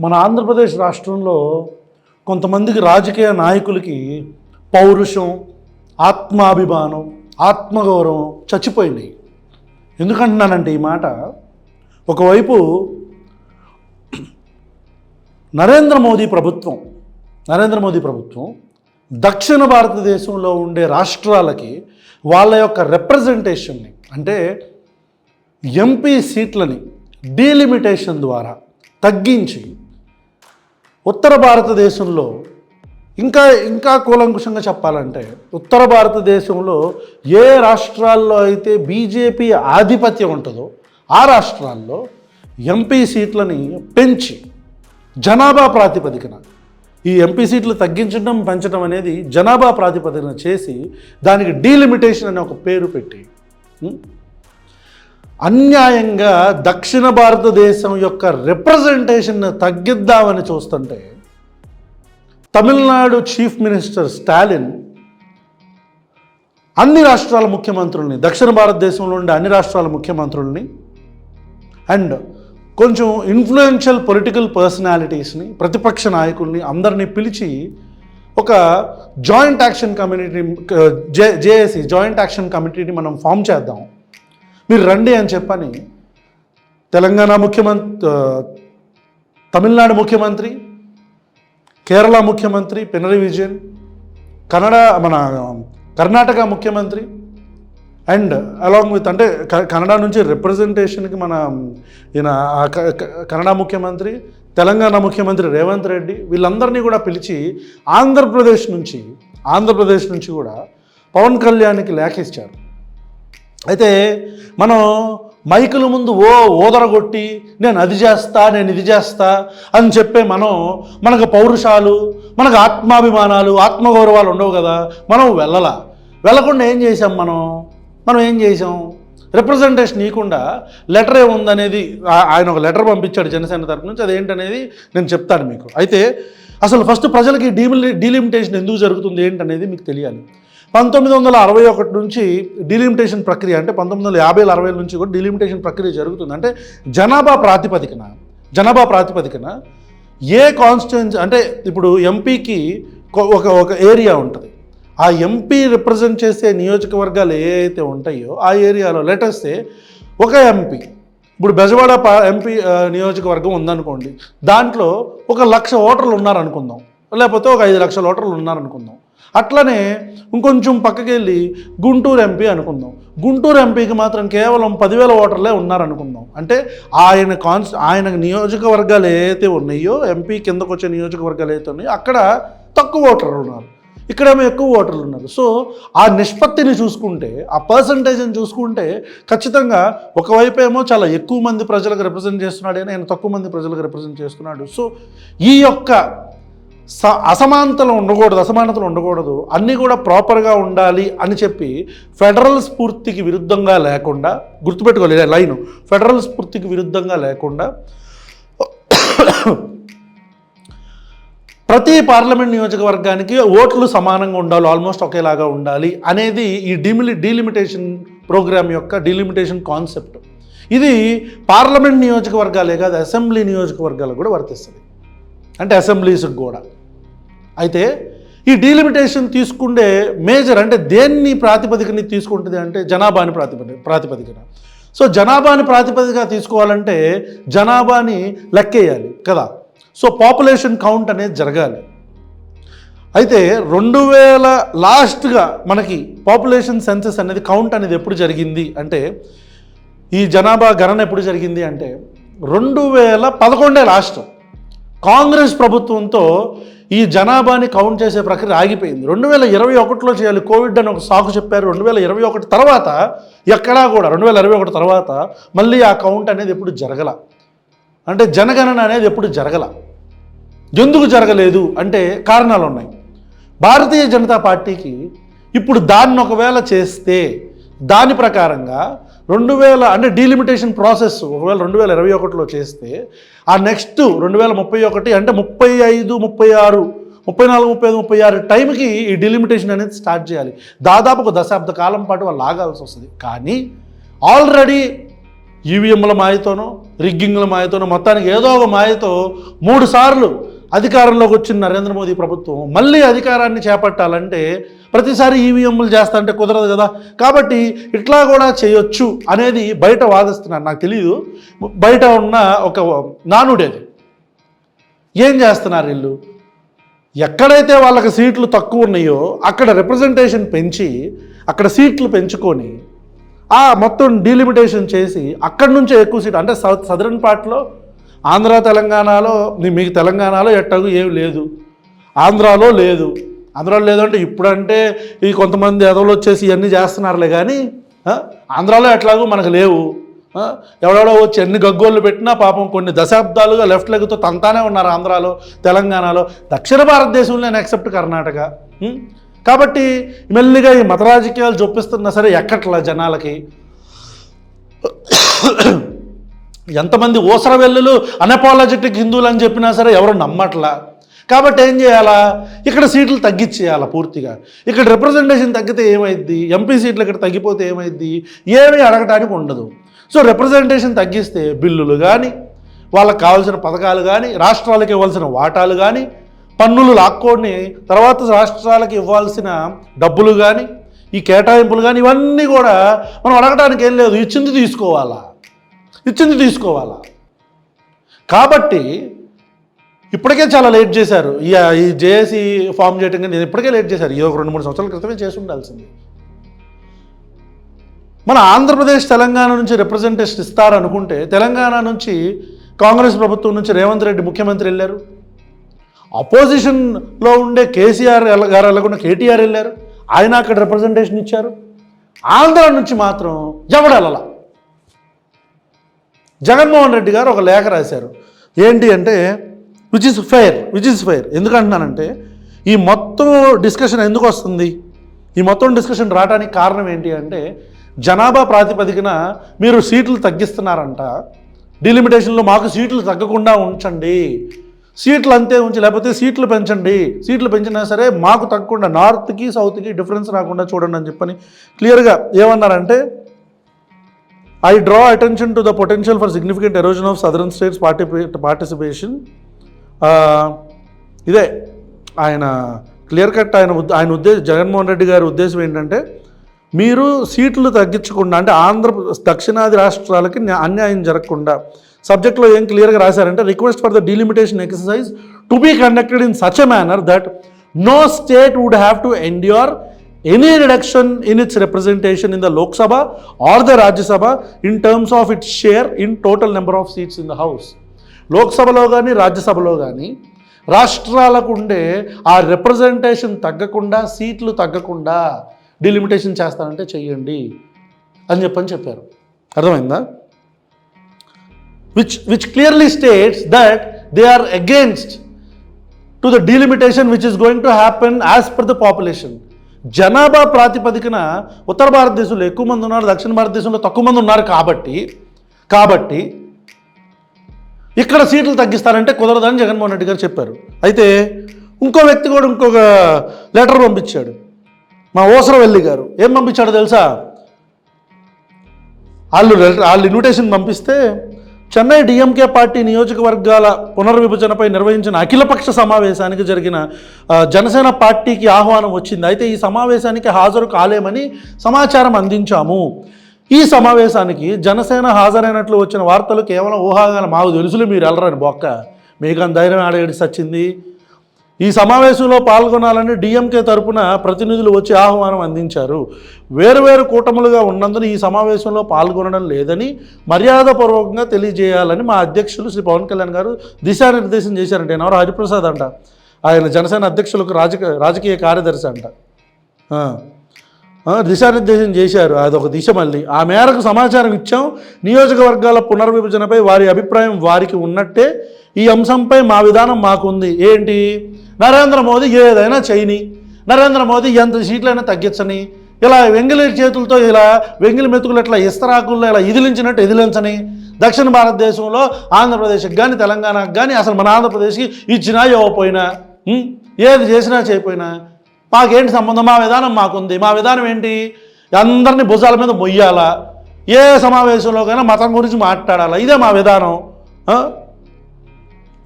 మన ఆంధ్రప్రదేశ్ రాష్ట్రంలో కొంతమందికి రాజకీయ నాయకులకి పౌరుషం, ఆత్మాభిమానం, ఆత్మగౌరవం చచ్చిపోయినాయి. ఎందుకంటున్నానంటే ఈ మాట, ఒకవైపు నరేంద్ర మోదీ ప్రభుత్వం దక్షిణ భారతదేశంలో ఉండే రాష్ట్రాలకి వాళ్ళ యొక్క రిప్రజెంటేషన్ని, అంటే ఎంపీ సీట్లని డీలిమిటేషన్ ద్వారా తగ్గించి ఉత్తర భారతదేశంలో ఇంకా కూలంకుషంగా చెప్పాలంటే ఉత్తర భారతదేశంలో ఏ రాష్ట్రాల్లో అయితే బీజేపీ ఆధిపత్యం ఉంటుందో ఆ రాష్ట్రాల్లో ఎంపీ సీట్లని పెంచి జనాభా ప్రాతిపదికన, ఈ ఎంపీ సీట్లు తగ్గించడం పెంచడం అనేది జనాభా ప్రాతిపదికన చేసి దానికి డీలిమిటేషన్ అనే ఒక పేరు పెట్టి అన్యాయంగా దక్షిణ భారతదేశం యొక్క రిప్రజెంటేషన్ తగ్గిద్దామని చూస్తుంటే తమిళనాడు చీఫ్ మినిస్టర్ స్టాలిన్ అన్ని రాష్ట్రాల ముఖ్యమంత్రుల్ని, దక్షిణ భారతదేశంలో ఉండే అన్ని రాష్ట్రాల ముఖ్యమంత్రుల్ని అండ్ కొంచెం ఇన్ఫ్లుయెన్షియల్ పొలిటికల్ పర్సనాలిటీస్ని, ప్రతిపక్ష నాయకుల్ని అందరినీ పిలిచి ఒక జాయింట్ యాక్షన్ కమిటీని, జేఏసీ జాయింట్ యాక్షన్ కమిటీని మనం ఫామ్ చేద్దాం, మీరు రండి అని చెప్పని తెలంగాణ ముఖ్యమంత్రి, తమిళనాడు ముఖ్యమంత్రి, కేరళ ముఖ్యమంత్రి పినరయి విజయన్, కర్ణాటక ముఖ్యమంత్రి అండ్ అలాంగ్ విత్, అంటే కన్నడ నుంచి రిప్రజెంటేషన్కి మన కన్నడ ముఖ్యమంత్రి, తెలంగాణ ముఖ్యమంత్రి రేవంత్ రెడ్డి, వీళ్ళందరినీ కూడా పిలిచి ఆంధ్రప్రదేశ్ నుంచి కూడా పవన్ కళ్యాణ్కి లేఖ ఇచ్చారు. అయితే మనం మైకుల ముందు ఓదరగొట్టి నేను అది చేస్తా, నేను ఇది చేస్తా అని చెప్పే మనకు పౌరుషాలు, మనకు ఆత్మాభిమానాలు, ఆత్మగౌరవాలు ఉండవు కదా. మనం వెళ్ళకుండా ఏం చేసాం, మనం ఏం చేసాం, రిప్రజెంటేషన్ ఇవ్వకుండా లెటర్ ఏముందనేది ఆయన ఒక లెటర్ పంపించాడు జనసేన తరపు నుంచి, అదేంటనేది నేను చెప్తాను మీకు. అయితే అసలు ఫస్ట్ ప్రజలకి డీలిమిటేషన్ ఎందుకు జరుగుతుంది ఏంటనేది మీకు తెలియాలి. 1961 నుంచి డీలిమిటేషన్ ప్రక్రియ, అంటే 1950, 60 నుంచి కూడా డీలిమిటేషన్ ప్రక్రియ జరుగుతుంది. అంటే జనాభా ప్రాతిపదికన ఏ కాన్స్టిట్యుయెన్సీ, అంటే ఇప్పుడు ఎంపీకి ఒక ఏరియా ఉంటుంది, ఆ ఎంపీ రిప్రజెంట్ చేసే నియోజకవర్గాలు ఏ అయితే ఉంటాయో ఆ ఏరియాలో లెటర్స్తే ఒక ఎంపీ, ఇప్పుడు బెజవాడ ఎంపీ నియోజకవర్గం ఉందనుకోండి, దాంట్లో 1,00,000 ఓటర్లు ఉన్నారనుకుందాం, లేకపోతే ఒక 5 లక్షల ఓటర్లు ఉన్నారనుకుందాం. అట్లనే ఇంకొంచెం పక్కకి వెళ్ళి గుంటూరు ఎంపీ అనుకుందాం, గుంటూరు ఎంపీకి మాత్రం కేవలం 10,000 ఓటర్లే ఉన్నారనుకుందాం. అంటే ఆయన నియోజకవర్గాలు ఏవైతే ఉన్నాయో, ఎంపీ కిందకు వచ్చే నియోజకవర్గాలు ఏవైతే ఉన్నాయో అక్కడ తక్కువ ఓటర్లు ఉన్నారు, ఇక్కడేమో ఎక్కువ ఓటర్లు ఉన్నారు. సో ఆ నిష్పత్తిని చూసుకుంటే, ఆ పర్సంటేజ్ని చూసుకుంటే ఖచ్చితంగా ఒకవైపు ఏమో చాలా ఎక్కువ మంది ప్రజలకు రిప్రజెంట్ చేస్తున్నాడు, ఆయన తక్కువ మంది ప్రజలకు రిప్రజెంట్ చేస్తున్నాడు. సో ఈ యొక్క అసమానతలు ఉండకూడదు, అన్నీ కూడా ప్రాపర్గా ఉండాలి అని చెప్పి ఫెడరల్ స్ఫూర్తికి విరుద్ధంగా లేకుండా, గుర్తుపెట్టుకోలేదు లైను, ఫెడరల్ స్ఫూర్తికి విరుద్ధంగా లేకుండా ప్రతి పార్లమెంట్ నియోజకవర్గానికి ఓట్లు సమానంగా ఉండాలి, ఆల్మోస్ట్ ఒకేలాగా ఉండాలి అనేది ఈ డీలిమిటేషన్ ప్రోగ్రామ్ యొక్క డీలిమిటేషన్ కాన్సెప్ట్. ఇది పార్లమెంట్ నియోజకవర్గాలే కాదు, అసెంబ్లీ నియోజకవర్గాలకు కూడా వర్తిస్తుంది, అంటే అసెంబ్లీస్కి కూడా. అయితే ఈ డీలిమిటేషన్ తీసుకుంటే మేజర్, అంటే దేన్ని ప్రాతిపదికని తీసుకుంటుంది అంటే జనాభాని ప్రాతిపదికన. సో జనాభాని ప్రాతిపదికగా తీసుకోవాలంటే జనాభాని లెక్కేయాలి కదా. సో పాపులేషన్ కౌంట్ అనేది జరగాలి. అయితే 2000 లాస్ట్గా మనకి పాపులేషన్ సెన్సస్ అనేది, కౌంట్ అనేది ఎప్పుడు జరిగింది అంటే, ఈ జనాభా గణన ఎప్పుడు జరిగింది అంటే 2011 లాస్ట్. కాంగ్రెస్ ప్రభుత్వంతో ఈ జనాభాని కౌంట్ చేసే ప్రక్రియ ఆగిపోయింది. 2021లో చేయాలి, కోవిడ్ అని ఒక సాకు చెప్పారు. 2021 తర్వాత ఎక్కడా కూడా 2021 తర్వాత మళ్ళీ ఆ కౌంట్ అనేది ఎప్పుడు జరగల, అంటే జనగణన అనేది ఎప్పుడు జరగల. ఎందుకు జరగలేదు అంటే కారణాలు ఉన్నాయి. భారతీయ జనతా పార్టీకి ఇప్పుడు దాన్ని ఒకవేళ చేస్తే, దాని ప్రకారంగా 2000 అంటే డీలిమిటేషన్ ప్రాసెస్ ఒకవేళ 2021లో చేస్తే, ఆ నెక్స్ట్ 2031 అంటే 35, 36, 34, 35, 36 టైంకి ఈ డీలిమిటేషన్ అనేది స్టార్ట్ చేయాలి. దాదాపు ఒక దశాబ్ద కాలం పాటు వాళ్ళు ఆగాల్సి వస్తుంది. కానీ ఆల్రెడీ ఈవీఎంల మాయతోనో రిగ్గింగ్ల మాయతోనో మొత్తానికి ఏదో ఒక మాయతో 3 సార్లు అధికారంలోకి వచ్చిన నరేంద్ర మోదీ ప్రభుత్వం మళ్ళీ అధికారాన్ని చేపట్టాలంటే ప్రతిసారి ఈవీఎంలు చేస్తా అంటే కుదరదు కదా. కాబట్టి ఇట్లా కూడా చేయొచ్చు అనేది బయట వాదిస్తున్నారు. నాకు తెలియదు, బయట ఉన్న ఒక నానుడేది. ఏం చేస్తున్నారు వీళ్ళు? ఎక్కడైతే వాళ్ళకి సీట్లు తక్కువ ఉన్నాయో అక్కడ రిప్రజెంటేషన్ పెంచి అక్కడ సీట్లు పెంచుకొని మొత్తం డీలిమిటేషన్ చేసి అక్కడి నుంచే ఎక్కువ సీట్లు అంటే సదరన్ పార్ట్లో ఆంధ్ర తెలంగాణలో, మీకు తెలంగాణలో ఎట్టగు ఏం లేదు, ఆంధ్రాలో లేదు. ఆంధ్రాలో లేదంటే ఇప్పుడంటే ఈ కొంతమంది ఎదవలు వచ్చేసి ఇవన్నీ చేస్తున్నారులే, కానీ ఆంధ్రాలో ఎట్లాగో మనకు లేవు. ఎవడెవడో వచ్చి ఎన్ని గగ్గోళ్ళు పెట్టినా పాపం కొన్ని దశాబ్దాలుగా లెఫ్ట్ లెగ్తో తంతానే ఉన్నారు ఆంధ్రాలో, తెలంగాణలో. దక్షిణ భారతదేశంలో ఎక్సెప్ట్ కర్ణాటక. కాబట్టి మెల్లిగా ఈ మత రాజకీయాలు చూపిస్తున్నా సరే ఎక్కట్లా జనాలకి. ఎంతమంది ఊసరవెల్లులు అనపాలజెటిక్ హిందువులు అని చెప్పినా సరే ఎవరు నమ్మట్లా. కాబట్టి ఏం చేయాలా? ఇక్కడ సీట్లు తగ్గించేయాలా పూర్తిగా. ఇక్కడ రిప్రజెంటేషన్ తగ్గితే ఏమైద్ది? ఎంపీ సీట్లు ఇక్కడ తగ్గిపోతే ఏమైద్ది? ఏమీ అడగటానికి ఉండదు. సో రిప్రజెంటేషన్ తగ్గిస్తే బిల్లులు కానీ, వాళ్ళకి కావాల్సిన పథకాలు కానీ, రాష్ట్రాలకు ఇవ్వాల్సిన వాటాలు కానీ, పన్నులు లాక్కొని తర్వాత రాష్ట్రాలకు ఇవ్వాల్సిన డబ్బులు కానీ, ఈ కేటాయింపులు కానీ, ఇవన్నీ కూడా మనం అడగటానికి ఏం లేదు, ఇచ్చింది తీసుకోవాలా. కాబట్టి ఇప్పటికే చాలా లేట్ చేశారు. ఈ జేఏసీ ఫామ్ చేయటం కానీ ఇప్పటికే లేట్ చేశారు. ఈ ఒక 2-3 సంవత్సరాల క్రితమే చేసి ఉండాల్సింది. మన ఆంధ్రప్రదేశ్ తెలంగాణ నుంచి రిప్రజెంటేషన్ ఇస్తారనుకుంటే తెలంగాణ నుంచి కాంగ్రెస్ ప్రభుత్వం నుంచి రేవంత్ రెడ్డి ముఖ్యమంత్రి వెళ్ళారు. అపోజిషన్లో ఉండే కేసీఆర్ గారు వెళ్ళకుండా కేటీఆర్ వెళ్ళారు, ఆయన అక్కడ రిప్రజెంటేషన్ ఇచ్చారు. ఆంధ్ర నుంచి మాత్రం ఎవడెళ్ళలా. జగన్మోహన్ రెడ్డి గారు ఒక లేఖ రాశారు. ఏంటి అంటే విచ్ ఇస్ ఫెయిర్. ఎందుకంటున్నానంటే ఈ మొత్తం డిస్కషన్ ఎందుకు వస్తుంది? ఈ మొత్తం డిస్కషన్ రావడానికి కారణం ఏంటి అంటే జనాభా ప్రాతిపదికన మీరు సీట్లు తగ్గిస్తున్నారంట. డిలిమిటేషన్లో మాకు సీట్లు తగ్గకుండా ఉంచండి, సీట్లు అంతే ఉంచి, లేకపోతే సీట్లు పెంచండి, సీట్లు పెంచినా సరే మాకు తగ్గకుండా నార్త్కి సౌత్కి డిఫరెన్స్ రాకుండా చూడండి అని చెప్పని క్లియర్గా ఏమన్నారంటే I draw attention to the potential for significant erosion of southern states participation. ఇదే ఆయన క్లియర్ కట్ ఆయన ఉద్దేశం, జగన్మోహన్ రెడ్డి గారి ఉద్దేశం ఏంటంటే మీరు సీట్లు తగ్గించకుండా అంటే దక్షిణాది రాష్ట్రాలకి అన్యాయం జరగకుండా సబ్జెక్ట్లో ఏం క్లియర్గా రాశారంటే request for the delimitation exercise to be conducted in such a manner that no state would have to endure any reduction in its representation in the Lok Sabha or the Rajya Sabha in terms of its share in total number of seats in the House. Lok Sabhalo gaani Rajya Sabhalo gaani రాష్ట్రాలకు ఉండే ఆ representation తగ్గకుండా, సీట్లు తగ్గకుండా delimitation చేస్తానంటే చెయ్యండి అని చెప్పారు. అర్థమైందా? which clearly states that they are against to the delimitation which is going to happen as per the population. జనాభా ప్రాతిపదికన ఉత్తర భారతదేశంలో ఎక్కువ మంది ఉన్నారు, దక్షిణ భారతదేశంలో తక్కువ మంది ఉన్నారు. కాబట్టి ఇక్కడ సీట్లు తగ్గిస్తారంటే కుదరదని జగన్మోహన్ రెడ్డి గారు చెప్పారు. అయితే ఇంకో వ్యక్తి కూడా ఇంకొక లెటర్ పంపించాడు, మా ఓసరవెల్లి గారు. ఏం పంపించాడో తెలుసా? వాళ్ళు ఇన్విటేషన్ పంపిస్తే చెన్నై డిఎంకే పార్టీ నియోజకవర్గాల పునర్విభజనపై నిర్వహించిన అఖిలపక్ష సమావేశానికి జరిగిన జనసేన పార్టీకి ఆహ్వానం వచ్చింది. అయితే ఈ సమావేశానికి హాజరు కాలేమని సమాచారం అందించాము. ఈ సమావేశానికి జనసేన హాజరైనట్లు వచ్చిన వార్తలు కేవలం ఊహాగానం, మాకు తెలుసులు మీరు వెళ్ళరని బొక్క, మీకు అంత ధైర్యం ఆడేసి వచ్చింది. ఈ సమావేశంలో పాల్గొనాలని డిఎంకే తరపున ప్రతినిధులు వచ్చి ఆహ్వానం అందించారు. వేరువేరు కూటములుగా ఉన్నందున ఈ సమావేశంలో పాల్గొనడం లేదని మర్యాదపూర్వకంగా తెలియజేయాలని మా అధ్యక్షులు శ్రీ పవన్ కళ్యాణ్ గారు దిశానిర్దేశం చేశారంటే. ఎవరు? హరిప్రసాద్ అంట, ఆయన జనసేన అధ్యక్షులకు రాజకీయ కార్యదర్శి అంట. దిశానిర్దేశం చేశారు, అదొక దిశ. మళ్ళీ ఆ మేరకు సమాచారం ఇచ్చాం. నియోజకవర్గాల పునర్విభజనపై వారి అభిప్రాయం వారికి ఉన్నట్టే ఈ అంశంపై మా విధానం మాకుంది. ఏంటి? నరేంద్ర మోదీ ఏదైనా చేయని, నరేంద్ర మోదీ ఎంత సీట్లైనా తగ్గించని, ఇలా వెంగిలి చేతులతో ఇలా వెంగిలి మెతుకులు ఇట్లా ఇస్తరాకుల్లో ఇలా ఇదిలించినట్టు ఎదిలించని, దక్షిణ భారతదేశంలో ఆంధ్రప్రదేశ్కి కానీ తెలంగాణకు కానీ అసలు మన ఆంధ్రప్రదేశ్కి ఇచ్చినా ఇవ్వకపోయినా ఏది చేసినా చేయకపోయినా మాకేంటి సంబంధం? మా విధానం మాకుంది. మా విధానం ఏంటి? అందరినీ భుజాల మీద మొయ్యాలా, ఏ సమావేశంలోకైనా మతం గురించి మాట్లాడాలా, ఇదే మా విధానం.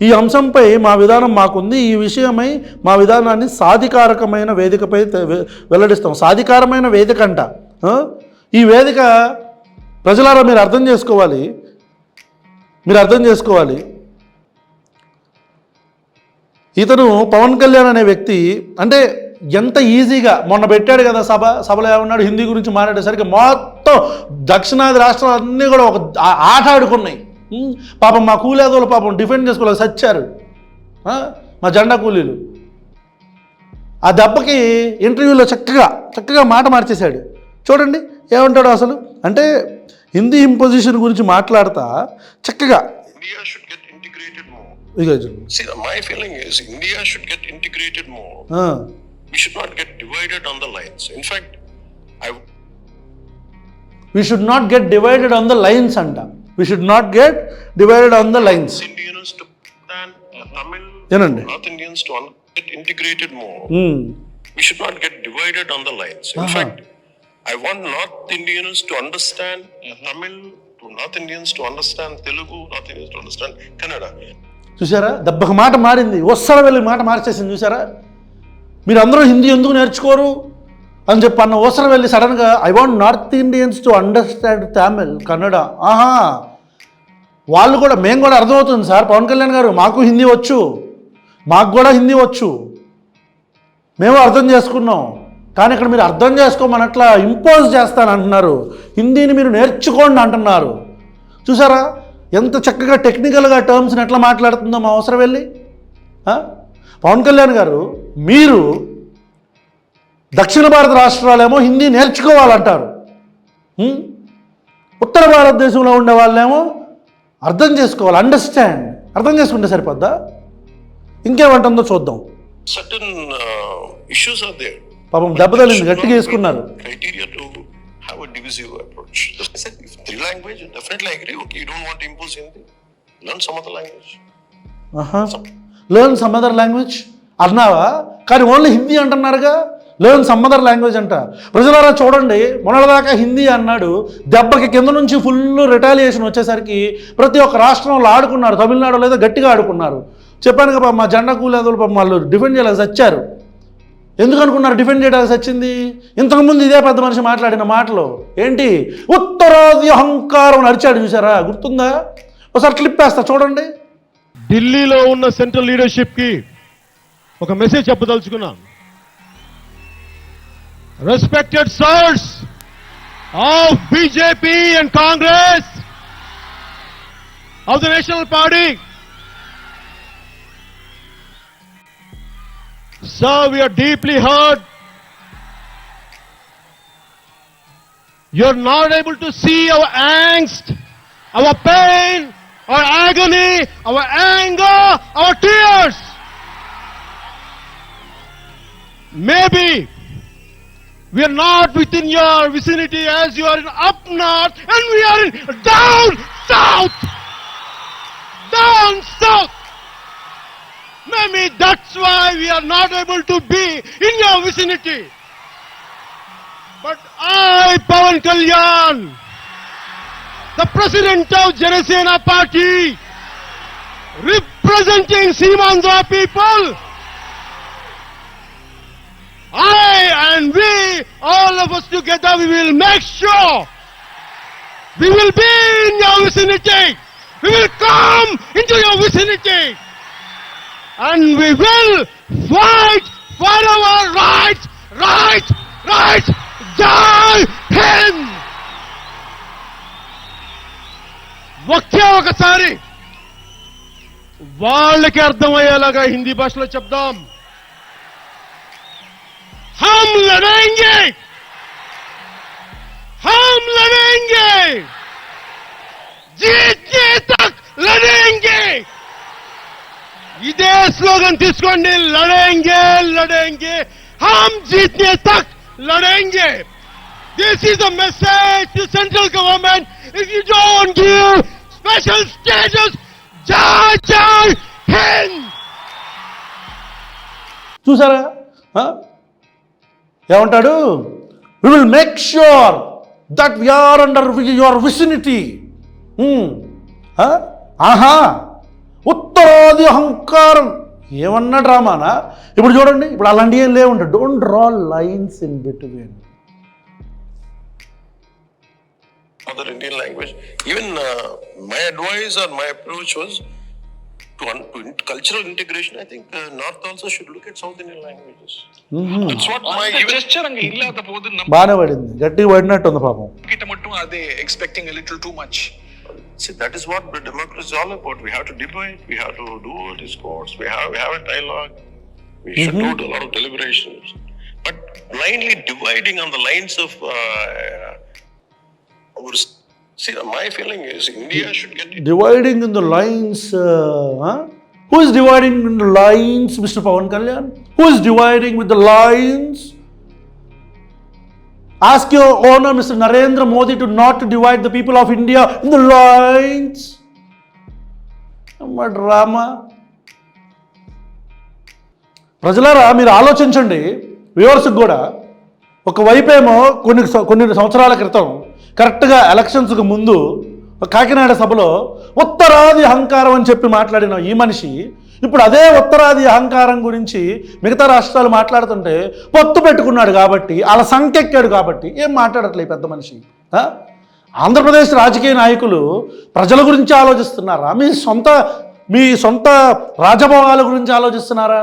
ఈ అంశంపై మా విధానం మాకుంది, ఈ విషయమై మా విధానాన్ని సాధికారకమైన వేదికపై వెల్లడిస్తాం. సాధికారమైన వేదిక అంట. ఈ వేదిక ప్రజలారా మీరు అర్థం చేసుకోవాలి. ఇతను పవన్ కళ్యాణ్ అనే వ్యక్తి అంటే ఎంత ఈజీగా మొన్న పెట్టాడు కదా సభలో ఏమన్నాడు, హిందీ గురించి మాట్లాడేసరికి మొత్తం దక్షిణాది రాష్ట్రాలు అన్నీ కూడా ఒక ఆట ఆడుకున్నాయి. పాపం మా కూలీదోళ్ళు పాపం డిఫెండ్ చేసుకోలేక సచ్చారు, మా జెండా కూలీలు. ఆ దెబ్బకి ఇంటర్వ్యూలో చక్కగా మాట మార్చేశాడు. చూడండి ఏమంటాడు అసలు. అంటే హిందీ ఇంపోజిషన్ గురించి మాట్లాడతా చక్కగా India should get integrated more. ఇక See, my feeling is India should get integrated more. We should not get divided on the lines. In fact, we should not get divided on the lines అంట. We should not get divided on the lines. Indians to understand Tamil, ఏనండి, North Indians to get integrated more. We should not get divided on the lines. In fact, I want North Indians to understand Tamil, to North Indians to understand Telugu, North Indians to understand Kannada. చూసారా, దెబ్బకు మాట మారింది, వస్తార వెళ్ళి మాట మార్చేసింది. చూసారా, మీరు అందరూ హిందీ ఎందుకు నేర్చుకోరు అని చెప్పి అన్న ఓసర వెళ్ళి సడన్గా I want north Indians to understand Tamil, Kannada. వాళ్ళు కూడా, మేము కూడా అర్థమవుతుంది సార్ పవన్ కళ్యాణ్ గారు, మాకు హిందీ వచ్చు, మాకు కూడా హిందీ వచ్చు, మేము అర్థం చేసుకున్నాం. కానీ ఇక్కడ మీరు అర్థం చేసుకోమనట్లా ఇంపోజ్ చేస్తానంటున్నారు, హిందీని మీరు నేర్చుకోండి అంటున్నారు. చూసారా ఎంత చక్కగా టెక్నికల్గా టర్మ్స్ని ఎట్లా మాట్లాడుతుందో మా అవసరం వెళ్ళి. పవన్ కళ్యాణ్ గారు, మీరు దక్షిణ భారత రాష్ట్రాలేమో హిందీ నేర్చుకోవాలంటారు, ఉత్తర భారతదేశంలో ఉండే వాళ్ళేమో అర్థం చేసుకోవాలి, అండర్స్టాండ్. అర్థం చేసుకుంటే సరిపోద్దా? ఇంకేమంటుందో చూద్దాం. Certain issues are there. పాపం దెబ్బతలింది, గట్టిగా వేసుకున్నారు. Criteria to have a divisive approach. I said, if 3 language, definitely I agree. Okay, you don't want to impose Hindi, learn some other language. Learn some other language అన్నావా? కానీ only Hindi అంటున్నారుగా, learn some other language అంట. ప్రజలారా చూడండి, మొన్నటిదాకా హిందీ అన్నాడు, దెబ్బకి కింద నుంచి ఫుల్ రిటాలియేషన్ వచ్చేసరికి ప్రతి ఒక్క రాష్ట్రంలో ఆడుకున్నారు. తమిళనాడులో ఏదో గట్టిగా ఆడుకున్నారు. చెప్పాను కదా, మా జెండా కూలేదోళ్ళు పాపం వాళ్ళు డిఫెండ్ చేయలేక చచ్చారు. ఎందుకు అనుకున్నారు డిఫెండ్ చేయడానికి వచ్చింది? ఇంతకుముందు ఇదే పెద్ద మనిషి మాట్లాడిన మాటలు ఏంటి, ఉత్తరాది అహంకారం అని అరిచాడు. చూసారా, గుర్తుందా? ఒకసారి క్లిప్ వేస్తా చూడండి. ఢిల్లీలో ఉన్న సెంట్రల్ లీడర్షిప్ కి ఒక మెసేజ్ చెప్పదలుచుకున్నాం. Respected sirs of BJP and Congress of the national party, sir, we are deeply hurt. You're not able to see our angst, our pain, our agony, our anger, our tears. Maybe we are not within your vicinity as you are in up north and we are in down south. Down south. Maybe that's why we are not able to be in your vicinity. But I, Pawan Kalyan, the president of Janasena Party, representing Seemandra people, I and we, all of us together, we will make sure we will be in your vicinity. We will come into your vicinity. And we will fight for our rights, right, Jai Hind! ఒకసారి వాళ్ళకి అర్థమయ్యేలాగా హిందీ భాషలో చెప్దాం. हम लड़ेंगे, जीतने तक लड़ेंगे. ఇదే స్లోగన్ తీసుకోండి, లడేంగే हम जीतने तक लड़ेंगे. This is a message to central government. If you don't give special status, Jai Hind. చూసారా ఏమంటాడు? We will make sure that we're under your vicinity. ఆహా, ఉత్తరాది అహంకారం ఏమన్నా డ్రామానా? ఇప్పుడు చూడండి, ఇప్పుడు అలాంటివి ఏం లేవుంట. Don't draw lines in between. Other Indian language. Even my advice or my approach was to cultural integration. I think North also should look at South Indian languages. That's what my gesture anga illada podu బానే పడింది, గట్టిగా పడినట్టు ఉంది పాపం. kita mattum ade expecting a little too much. See, that is what the democracy is all about. We have to debate, we have to do discourse, we have a dialogue, we should do a lot of deliberations. But blindly dividing on the lines of see, my feeling is India should get Dividing in the lines. Who is dividing in the lines, Mr. Pawan Kalyan? Who is dividing with the lines? Ask your owner, Mr. Narendra Modi, to not to divide the people of India in the lines. What drama? ప్రజలారా, మీరు ఆలోచించండి. వ్యూవర్స్కి కూడా ఒకవైపేమో కొన్ని సంవత్సరాల క్రితం కరెక్ట్గా ఎలక్షన్స్కి ముందు కాకినాడ సభలో ఉత్తరాది అహంకారం అని చెప్పి మాట్లాడిన ఈ మనిషి ఇప్పుడు అదే ఉత్తరాది అహంకారం గురించి మిగతా రాష్ట్రాలు మాట్లాడుతుంటే పొత్తు పెట్టుకున్నాడు కాబట్టి, అలా సంకెక్కాడు కాబట్టి ఏం మాట్లాడట్లేదు పెద్ద మనిషి. ఆంధ్రప్రదేశ్ రాజకీయ నాయకులు ప్రజల గురించి ఆలోచిస్తున్నారా? మీ సొంత రాజభోగాల గురించి ఆలోచిస్తున్నారా?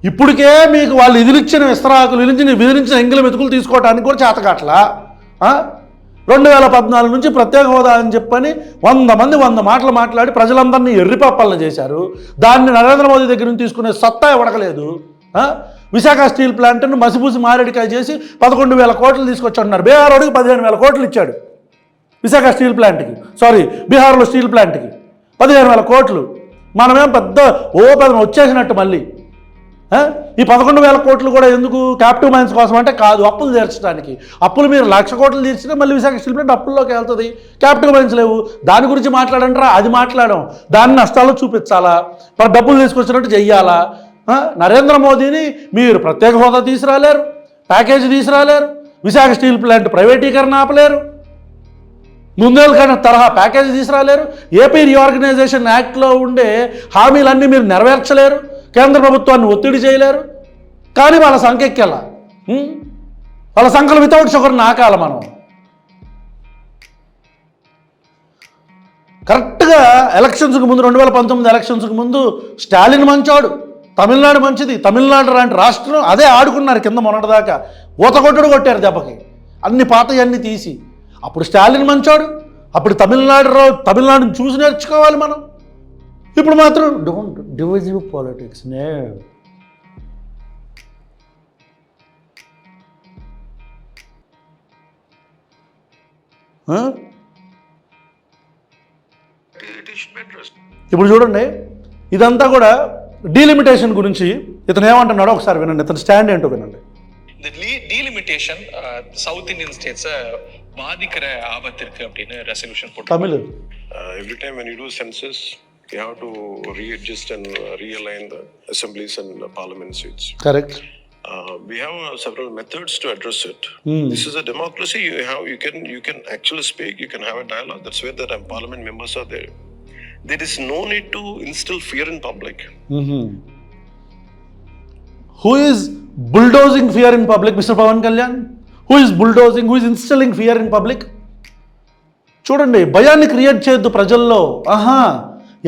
ఇప్పటికే మీకు వాళ్ళు ఎదిరించిన విస్తరాకులు విదిరించిన ఎంగిల మెతుకులు తీసుకోవడానికి కూడా చేతకాట్లా. 2014 నుంచి ప్రత్యేక హోదా అని చెప్పని 100 మంది 100 మాటలు మాట్లాడి ప్రజలందరినీ ఎర్రిపప్పలను చేశారు. దాన్ని నరేంద్ర మోదీ దగ్గర నుంచి తీసుకునే సత్తా ఇవ్వడకలేదు. విశాఖ స్టీల్ ప్లాంట్ను మసిపూసి మారేడికాయ చేసి 11,000 కోట్లు తీసుకొచ్చాడున్నారు. బీహార్ వాడికి 15,000 కోట్లు ఇచ్చాడు. విశాఖ స్టీల్ ప్లాంట్కి, బీహార్లో స్టీల్ ప్లాంట్కి 15,000 కోట్లు. మనమేం పెద్ద వచ్చేసినట్టు మళ్ళీ. ఈ 11,000 కోట్లు కూడా ఎందుకు? క్యాపిటివ్ మైన్స్ కోసం అంటే కాదు, అప్పులు తీర్చడానికి. అప్పులు మీరు 1,00,000 కోట్లు తీర్చినా మళ్ళీ విశాఖ స్టీల్ ప్లాంట్ అప్పుల్లోకి వెళ్తుంది. క్యాపిటివ్ మైన్స్ లేవు, దాని గురించి మాట్లాడంటారా? అది మాట్లాడాం. దాన్ని నష్టాలు చూపించాలా, డబ్బులు తీసుకొచ్చినట్టు చెయ్యాలా? నరేంద్ర మోదీని మీరు ప్రత్యేక హోదా తీసుకురాలేరు, ప్యాకేజీ తీసుకురాలేరు, విశాఖ స్టీల్ ప్లాంట్ ప్రైవేటీకరణ ఆపలేరు, ముందేళ్ళ తరహా ప్యాకేజీ తీసుకురాలేరు, ఏపీ రీఆర్గనైజేషన్ యాక్ట్లో ఉండే హామీలన్నీ మీరు నెరవేర్చలేరు, కేంద్ర ప్రభుత్వాన్ని ఒత్తిడి చేయలేరు. కానీ వాళ్ళ సంఖ్యెక్కేలా, వాళ్ళ సంఖ్యలు వితౌట్ షుగర్ నాకాల మనం. కరెక్ట్గా ఎలక్షన్స్కి ముందు 2019 ఎలక్షన్స్కి ముందు స్టాలిన్ మంచోడు, తమిళనాడు మంచిది, తమిళనాడు లాంటి రాష్ట్రం అదే ఆడుకున్నారు కింద మొన్నటిదాకా. ఊతకొట్టుడు కొట్టారు దెబ్బకి, అన్ని పాతయన్నీ తీసి. అప్పుడు స్టాలిన్ మంచోడు, అప్పుడు తమిళనాడుని చూసి నేర్చుకోవాలి మనం. ఇప్పుడు మాత్రం డోంట్ డివిజివ్ పాలిటిక్స్. ఇప్పుడు చూడండి, ఇదంతా కూడా డీలిమిటేషన్ గురించి ఇతను ఏమంటున్నాడో ఒకసారి వినండి. ఇతను స్టాండ్ ఏంటో వినండి. The delimitation South Indian states பாதிக்கிற ஆபத்து இருக்கு அப்படினு ரெசல்யூஷன் போட்டு Tamil. Every time when you do census, you have to readjust and realign the assemblies and parliament seats. Correct. We have several methods to address it. This is a democracy. You can actually speak. You can have a dialogue. That's where the parliament members are there. There is no need to instill fear in public. Who is bulldozing fear in public, Mr. Pawan Kalyan? Who is bulldozing? Who is instilling fear in public? చూడండి, భయాన్ని create చేయొద్దు ప్రజల్లో.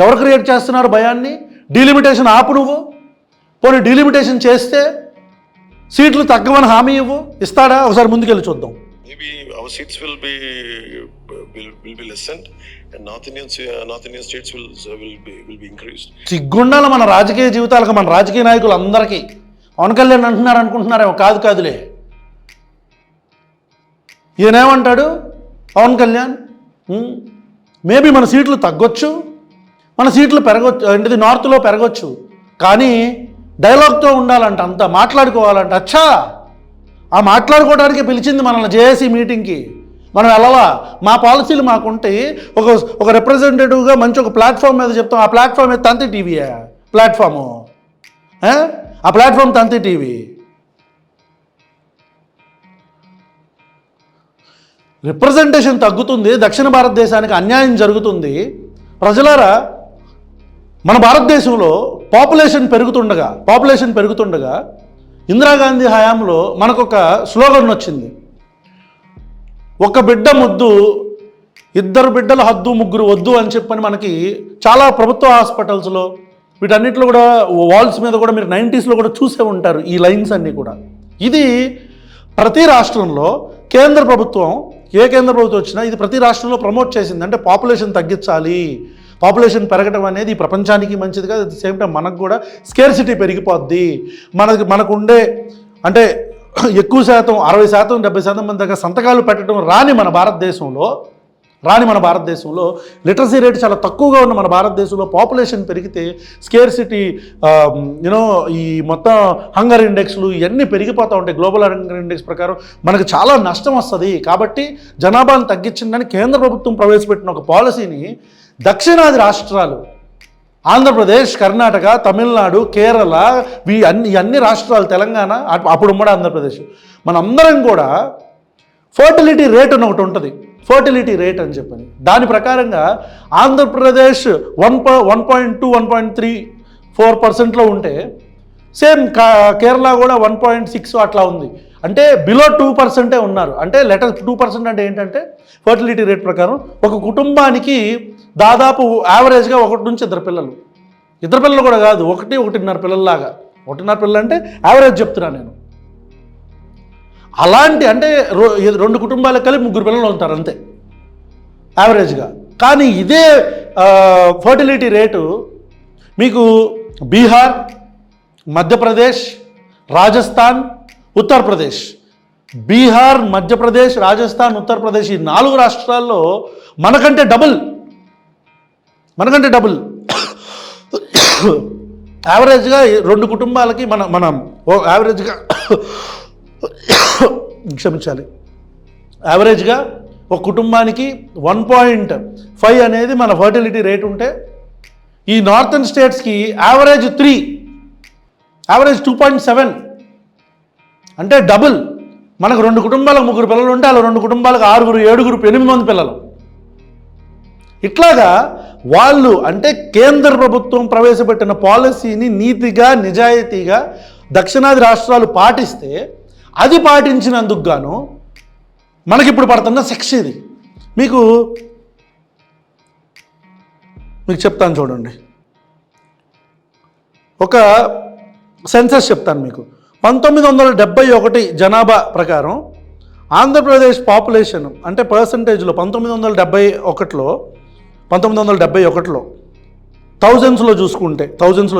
ఎవరు create చేస్తున్నారు భయాన్ని? Delimitation ఆపు నువ్వు. పోనీ డీలిమిటేషన్ చేస్తే సీట్లు తగ్గవని హామీ ఇవ్వు. ఇస్తాడా? ఒకసారి ముందుకెళ్ళి చూద్దాం. Maybe our seats will be lessened and North Indian states will be increased. సిగ్గుండాలి మన రాజకీయ జీవితాలకు, మన రాజకీయ నాయకులు అందరికీ. పవన్ కళ్యాణ్ అనుకుంటున్నారేమో, కాదులే. ఈయనేమంటాడు పవన్ కళ్యాణ్? మేబీ మన సీట్లు తగ్గొచ్చు, మన సీట్లు పెరగొచ్చు, అంటే నార్త్లో పెరగొచ్చు, కానీ డైలాగ్తో ఉండాలంట, అంతా మాట్లాడుకోవాలంట. అచ్చా, ఆ మాట్లాడుకోవడానికి పిలిచింది మనల్ని జేఏసీ మీటింగ్కి. మనం వెళ్ళాలా? మా పాలసీలు మాకుంటే ఒక రిప్రజెంటేటివ్గా మంచి ఒక ప్లాట్ఫామ్ మీద చెప్తాం. ఆ ప్లాట్ఫామ్ మీద తంతి టీవీయా ప్లాట్ఫాము? ఆ ప్లాట్ఫామ్ తంతి టీవీ. రిప్రజెంటేషన్ తగ్గుతుంది, దక్షిణ భారతదేశానికి అన్యాయం జరుగుతుంది. ప్రజలారా, మన భారతదేశంలో పాపులేషన్ పెరుగుతుండగా ఇందిరాగాంధీ హయాంలో మనకొక స్లోగన్ వచ్చింది, ఒక బిడ్డ ముద్దు, ఇద్దరు బిడ్డల హద్దు, ముగ్గురు వద్దు అని చెప్పని మనకి చాలా ప్రభుత్వ హాస్పిటల్స్లో వీటన్నిటిలో కూడా వాల్స్ మీద కూడా మీరు 90s కూడా చూసే ఉంటారు ఈ లైన్స్ అన్నీ కూడా. ఇది ప్రతి రాష్ట్రంలో కేంద్ర ప్రభుత్వం వచ్చినా ఇది ప్రతి రాష్ట్రంలో ప్రమోట్ చేసింది. అంటే పాపులేషన్ తగ్గించాలి, పాపులేషన్ పెరగడం అనేది ఈ ప్రపంచానికి మంచిది కాదు, అట్ ది సేమ్ టైం మనకు కూడా స్కేర్సిటీ పెరిగిపోద్ది. మనకు ఉండే అంటే ఎక్కువ శాతం 60% 70% మంది దగ్గర సంతకాలు పెట్టడం రాని మన భారతదేశంలో లిటరసీ రేట్ చాలా తక్కువగా ఉన్న మన భారతదేశంలో పాపులేషన్ పెరిగితే స్కేర్సిటీ ఈ మొత్తం హంగర్ ఇండెక్స్లు ఇవన్నీ పెరిగిపోతూ ఉంటాయి. గ్లోబల్ హంగర్ ఇండెక్స్ ప్రకారం మనకు చాలా నష్టం వస్తుంది. కాబట్టి జనాభాను తగ్గించిందని కేంద్ర ప్రభుత్వం ప్రవేశపెట్టిన ఒక పాలసీని దక్షిణాది రాష్ట్రాలు ఆంధ్రప్రదేశ్, కర్ణాటక, తమిళనాడు, కేరళ అన్ని రాష్ట్రాలు, తెలంగాణ, అప్పుడు ఉమ్మడి ఆంధ్రప్రదేశ్, మనందరం కూడా ఫర్టిలిటీ రేట్ అని ఒకటి ఉంటుంది, ఫర్టిలిటీ రేట్ అని చెప్పని దాని ప్రకారంగా ఆంధ్రప్రదేశ్ 1.2 1.34% ఉంటే సేమ్ కేరళ కూడా 1.6 అట్లా ఉంది. అంటే బిలో 2% ఉన్నారు. అంటే 2% అంటే ఏంటంటే ఫర్టిలిటీ రేట్ ప్రకారం ఒక కుటుంబానికి దాదాపు యావరేజ్గా 1 నుంచి 2 పిల్లలు, 2 పిల్లలు కూడా కాదు, 1-1.5 పిల్లల్లాగా, 1.5 పిల్లలు అంటే యావరేజ్ చెప్తున్నాను నేను. అలాంటి అంటే 2 కుటుంబాలకు కలిపి 3 పిల్లలు ఉంటారు అంతే యావరేజ్గా. కానీ ఇదే ఫర్టిలిటీ రేటు మీకు బీహార్, మధ్యప్రదేశ్, రాజస్థాన్, ఉత్తరప్రదేశ్, బీహార్, మధ్యప్రదేశ్, రాజస్థాన్, ఉత్తరప్రదేశ్ ఈ 4 రాష్ట్రాల్లో మనకంటే డబుల్ యావరేజ్గా 2 కుటుంబాలకి మనం యావరేజ్గా క్షమించాలి, యావరేజ్గా ఒక కుటుంబానికి 1.5 అనేది మన ఫర్టిలిటీ రేట్ ఉంటే ఈ నార్థన్ స్టేట్స్కి యావరేజ్ 2.7 అంటే డబుల్. మనకు 2 కుటుంబాలకు 3 పిల్లలు ఉంటే అలా 2 కుటుంబాలకు 6, 7, 8 మంది పిల్లలు. ఇట్లాగా వాళ్ళు అంటే కేంద్ర ప్రభుత్వం ప్రవేశపెట్టిన పాలసీని నీతిగా నిజాయితీగా దక్షిణాది రాష్ట్రాలు పాటిస్తే అది పాటించినందుకు గాను మనకిప్పుడు పడుతున్న శిక్ష ఇది. మీకు చెప్తాను చూడండి, ఒక సెన్సస్ చెప్తాను మీకు. 1971 జనాభా ప్రకారం ఆంధ్రప్రదేశ్ పాపులేషన్ అంటే పర్సంటేజ్లో 1971లో థౌజండ్స్లో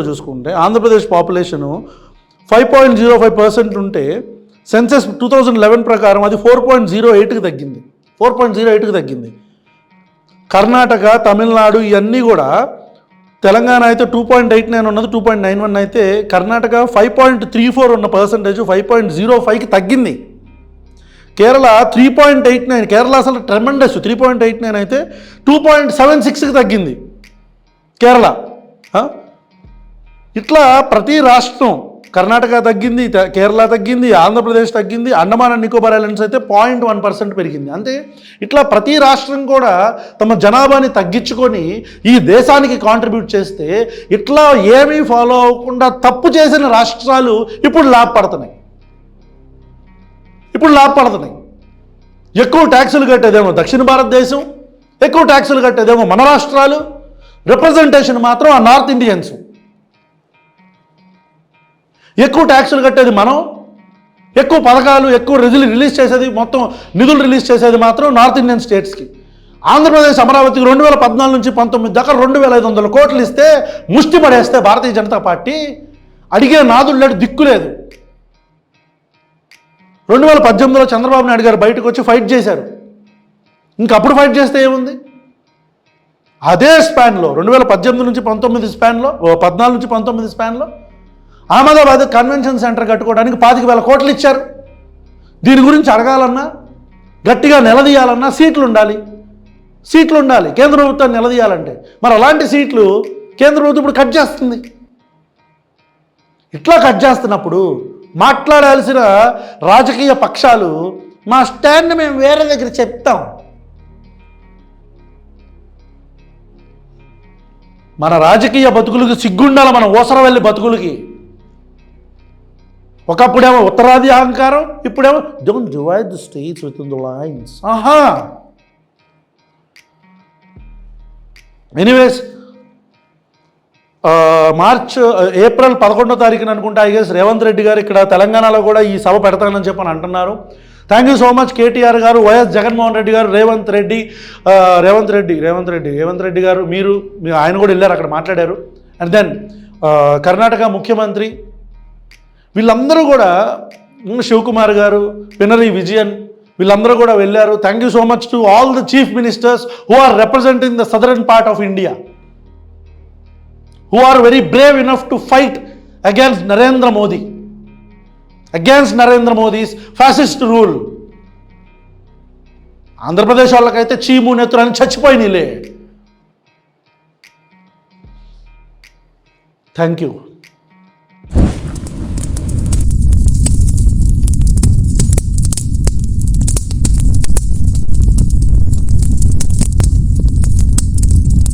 చూసుకుంటే ఆంధ్రప్రదేశ్ పాపులేషను 5.05% ఉంటే సెన్సస్ 2011 ప్రకారం అది 4.08కి తగ్గింది. కర్ణాటక, తమిళనాడు ఇవన్నీ కూడా, తెలంగాణ అయితే 2.89 ఉన్నది, 2.91 అయితే కర్ణాటక 5.34 ఉన్న పర్సంటేజ్ 5.05కి తగ్గింది. కేరళ 3.89, కేరళ అసలు ట్రెమెండస్ 3.89 అయితే 2.76కి తగ్గింది కేరళ. ఇట్లా ప్రతి రాష్ట్రం, కర్ణాటక తగ్గింది, కేరళ తగ్గింది, ఆంధ్రప్రదేశ్ తగ్గింది, అండమాన్ అండ్ నికోబార్ ఐలాండ్స్ అయితే 0.1% పెరిగింది. అంతే ఇట్లా ప్రతి రాష్ట్రం కూడా తమ జనాభాని తగ్గించుకొని ఈ దేశానికి కాంట్రిబ్యూట్ చేస్తే ఇట్లా ఏమీ ఫాలో అవ్వకుండా తప్పు చేసిన రాష్ట్రాలు ఇప్పుడు లాభపడుతున్నాయి. ఎక్కువ ట్యాక్సులు కట్టేదేమో దక్షిణ భారతదేశం, ఎక్కువ ట్యాక్సులు కట్టేదేమో మన రాష్ట్రాలు, రిప్రజెంటేషన్ మాత్రం ఆ నార్త్ ఇండియన్స్. ఎక్కువ ట్యాక్సులు కట్టేది మనం, ఎక్కువ పథకాలు, ఎక్కువ రిలీజ్ చేసేది, మొత్తం నిధులు రిలీజ్ చేసేది మాత్రం నార్త్ ఇండియన్ స్టేట్స్కి. ఆంధ్రప్రదేశ్ అమరావతికి 2014 నుంచి 19 దాకా 2,500 కోట్లు ఇస్తే ముష్టి పడేస్తే భారతీయ జనతా పార్టీ అడిగే నాదులు లేడు, దిక్కు లేదు. 2018లో చంద్రబాబు నాయుడు గారు బయటకు వచ్చి ఫైట్ చేశారు. ఇంకప్పుడు ఫైట్ చేస్తే ఏముంది? అదే స్పాన్లో 2018 నుంచి 19 స్పాన్లో, 14 నుంచి 19 స్పాన్లో అహ్మదాబాద్ కన్వెన్షన్ సెంటర్ కట్టుకోవడానికి 25,000 కోట్లు ఇచ్చారు. దీని గురించి అడగాలన్నా, గట్టిగా నిలదీయాలన్నా సీట్లు ఉండాలి. కేంద్ర ప్రభుత్వాన్ని నిలదీయాలంటే మరి అలాంటి సీట్లు కేంద్ర ప్రభుత్వం ఇప్పుడు కట్ చేస్తుంది. ఇట్లా కట్ చేస్తున్నప్పుడు మాట్లాడాల్సిన రాజకీయ పక్షాలు మా స్టాండ్ మేము వేరే దగ్గర చెప్తాం. మన రాజకీయ బతుకులకి సిగ్గుండాలి, మన ఊసరవెల్లి బతుకులకి. ఒకప్పుడేమో ఉత్తరాది అహంకారం, ఇప్పుడేమో don't divide the states within the lines. Anyways, April 11వ తారీఖున అనుకుంటా రేవంత్ రెడ్డి గారు ఇక్కడ తెలంగాణలో కూడా ఈ సభ పెడతానని చెప్పని అంటున్నారు. Thank you so much KTR గారు, వైఎస్ జగన్మోహన్ రెడ్డి గారు, రేవంత్ రెడ్డి గారు, మీరు ఆయన కూడా వెళ్ళారు, అక్కడ మాట్లాడారు. అండ్ దెన్ కర్ణాటక ముఖ్యమంత్రి, వీళ్ళందరూ కూడా, శివకుమార్ గారు, పినరయి విజయన్, వీళ్ళందరూ కూడా వెళ్ళారు. Thank you so much to all the chief ministers who are representing the southern part of India, who are very brave enough to fight against Narendra Modi's fascist rule. Andhra Pradesh వాళ్ళకైతే చీము నెత్తురు అని చచ్చిపోయినలే. Thank you.